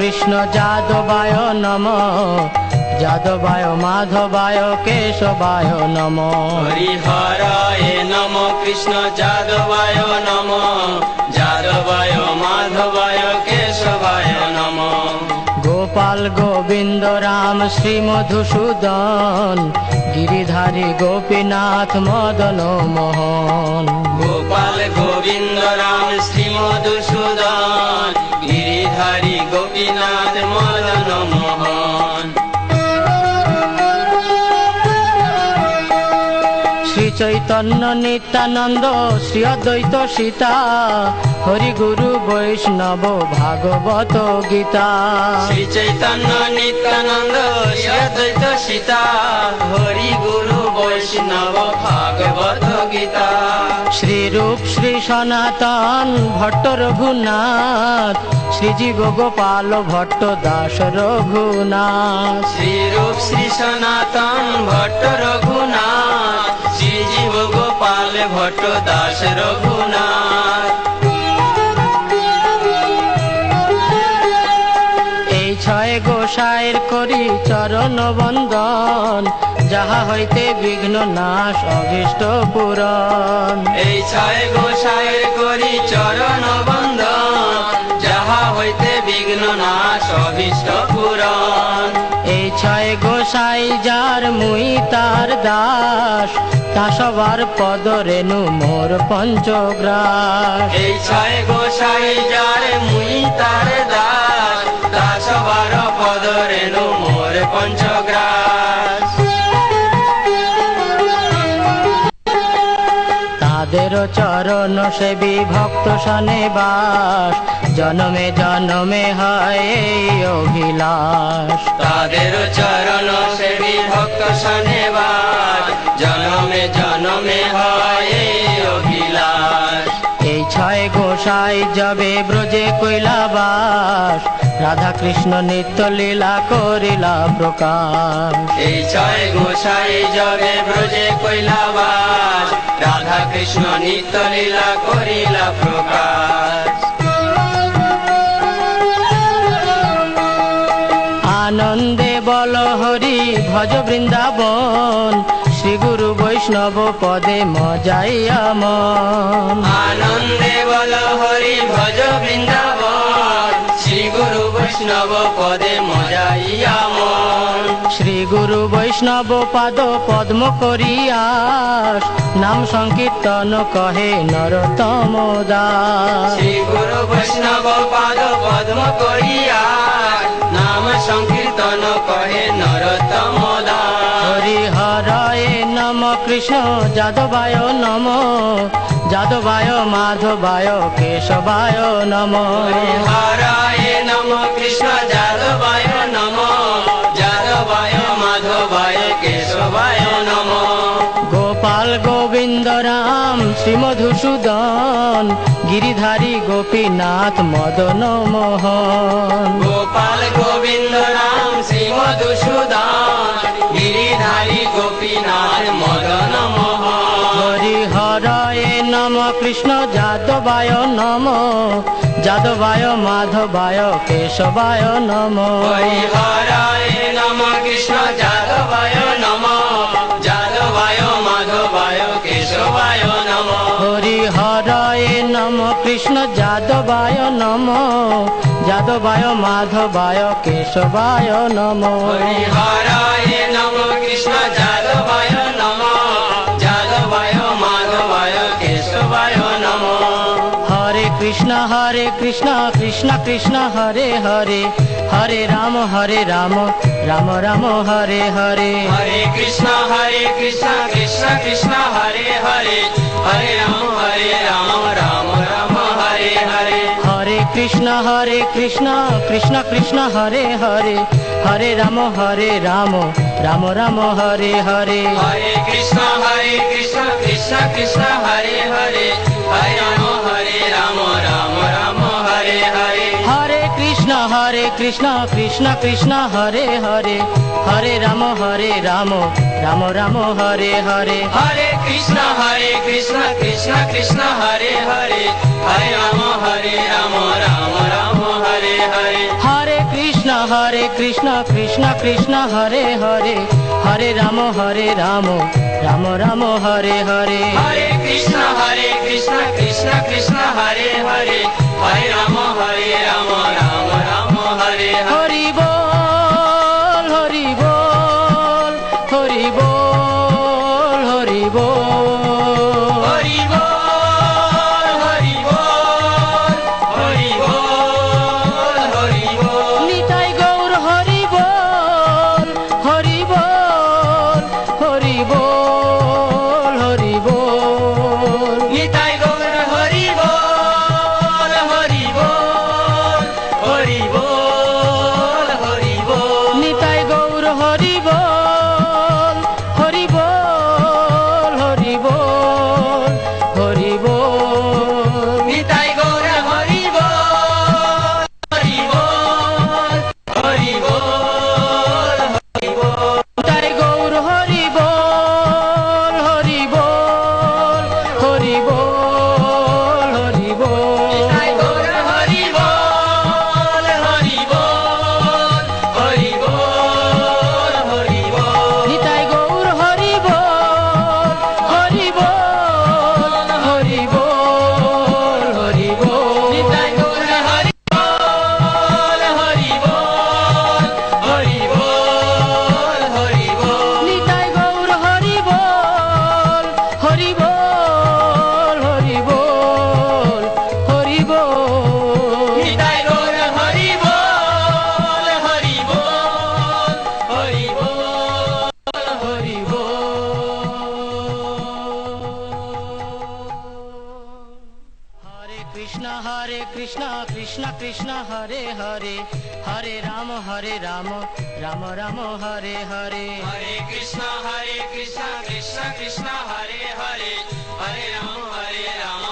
কৃষ্ণ যাদবায় নমঃ, যাদবায় মাধবায় কেশবায় নমঃ। হরিহরায় নমঃ কৃষ্ণ যাদবায় নমঃ, যাদবায় মাধবায় কেশবায় নমঃ। গোপাল গোবিন্দ রাম শ্রী মধুসূদন, গিরিধারী গোপীনাথ মদন মোহন। গোপাল গোবিন্দ রাম শ্রী মধুসূদন, গিরিধারী গোপীনাথ মদন মোহন। শ্রী চৈতন্য নিত্যানন্দ শ্রী অদ্বৈত সীতা, হরি গুরু বৈষ্ণব ভাগবত গীতা। শ্রী চৈতন্য নিত্যানন্দ শ্রী অদ্বৈত সীতা, হরি গুরু বৈষ্ণব ভাগবত গীতা। শ্রী রূপ শ্রী সনাতন ভট্ট রঘুনাথ, শ্রীজীব গোপাল ভট্ট দাস রঘুনাথ। শ্রী রূপ শ্রী সনাতন ভট্ট রঘুনাথ, শ্রীজীব গোপাল ভট্ট দাস রঘুনাথ। এই ছয় গোসাইয়ের করি চরণ বন্দন, যাহা হইতে বিঘ্ন নাশ অভীষ্ট পূরণ। এই ছয় গোসাইয়ের করি চরণ বন্দন, যাহা হইতে বিঘ্ন নাশ অভীষ্ট পূরণ। এই ছয় গোসাই যার মুই তার দাস, তা সবার পদ রেণু মোর পঞ্চগ্রাস। এই ছয় গোসাই যার মুই তার দাস, তা সবার পদ রেণু মোর পঞ্চগ্রাস। তাদের চরণ সেবী ভক্ত সনে বাস, জনমে জনমে হয় এই অভিলাষ। তাদের চরণ সেবী ভক্ত শনিবার, জনমে জনমে হয় এই অভিলাষ। এই ছয় গোসাই যাবে ব্রজে কৈলাবাস, রাধা কৃষ্ণ নিত্য লীলা করিলা প্রকাশ। এই ছয় গোসাই যাবে ব্রজে কৈলাবাস, রাধা কৃষ্ণ নিত্য লীলা করিলা প্রকাশ। আনন্দে বল হরি ভজ বৃন্দাবন, শ্রী গুরু বৈষ্ণব পদে মজাইয়া মন। আনন্দে বল হরি ভজ বৃন্দাবন, শ্রী গুরু বৈষ্ণব পদে মজাইয়া মন। শ্রী গুরু বৈষ্ণব পাদ পদ্ম করিয়াস, নাম সংকীর্তন কহে নরোত্তম দাস। শ্রী গুরু বৈষ্ণব পাদ পদ্ম করিয়া, নাম সংকীর্তন কহে নরোত্তম দাস। হরি হরায় নম কৃষ্ণ যাদবায় নম, যাদবায় মাধবায় কেশবায় নম। হরায় নম কৃষ্ণ যাদবায় নম, যাদবায় মাধবায় কেশবায় নম। গোপাল গোবিন্দ রাম শ্রী মধুসূদন, গিরিধারী গোপীনাথ মদন মোহন। গোপাল গোবিন্দ রাম শ্রী মধুসূদন, গিরিধারী গোপীনাথ মদন মোহন। হরি হরায় নম কৃষ্ণ যাদবায় নম, যাদবায় মাধবায় কেশবায় নম। হরিহরায় নম কৃষ্ণ যাদবায় নম, যাদবায় মাধবায় কেশবায় নম। হরি হরায় নম কৃষ্ণ যাদবায় নম, যাদবায় মাধবায় কেশবায় নম। হরিহরায় নম কৃষ্ণ যাদবায় নম, যাদবায় মাধবায় কেশবায় নম। হরে কৃষ্ণ কৃষ্ণ কৃষ্ণ হরে হরে, হরে রাম রাম রাম হরে হরে। হরে কৃষ্ণ কৃষ্ণ কৃষ্ণ হরে হরে, হরে রাম রাম রাম হরে হরে। হরে কৃষ্ণ কৃষ্ণ কৃষ্ণ হরে হরে, হরে রাম রাম রাম হরে হরে। হরে কৃষ্ণ কৃষ্ণ কৃষ্ণ হরে হরে, হরে রাম রাম রাম হরে হরে। হরে কৃষ্ণ কৃষ্ণ কৃষ্ণ হরে হরে, হরে রাম রাম রাম হরে হরে। হরে কৃষ্ণ কৃষ্ণ কৃষ্ণ হরে হরে, হরে রাম রাম রাম হরে হরে। হরে কৃষ্ণ কৃষ্ণ কৃষ্ণ হরে হরে হরে রাম রাম রাম হরে হরে হরে কৃষ্ণ কৃষ্ণ কৃষ্ণ হরে হরে হরে রাম রাম রাম হরে হরে হরি বল হরি বল হরি বল হরি বল হরি বল হরি বল হরি বল হরি বল নিতাই গৌর হরি বল হরি বল হরি বল হরি বল নিতাই গৌর হরি বল হরি বল হরি বল হরি বল নিতাই গৌর হরি বল হরি বল হরি বল হরি বল নিতাই গৌর হরি বল হরি বল হরি বল হরি বল নিতাই গৌর হরি বল হরি বল হরি বল হরি বল নিতাই গৌর হরি বল হরি বল হরি বল হরি বল নিতাই গৌর হরি বল হরি বল হরি বল হরি বল নিতাই গৌর হরি বল হরি বল হরি বল হরি বল নিতাই গৌর হরি বল হরি বল হরি বল হরি বল নিতাই গৌর হরি বল হরি বল হরি বল হরি হরে কৃষ্ণ কৃষ্ণ কৃষ্ণ হরে হরে হরে রাম রাম রাম হরে হরে হরে কৃষ্ণ কৃষ্ণ কৃষ্ণ হরে হরে হরে রাম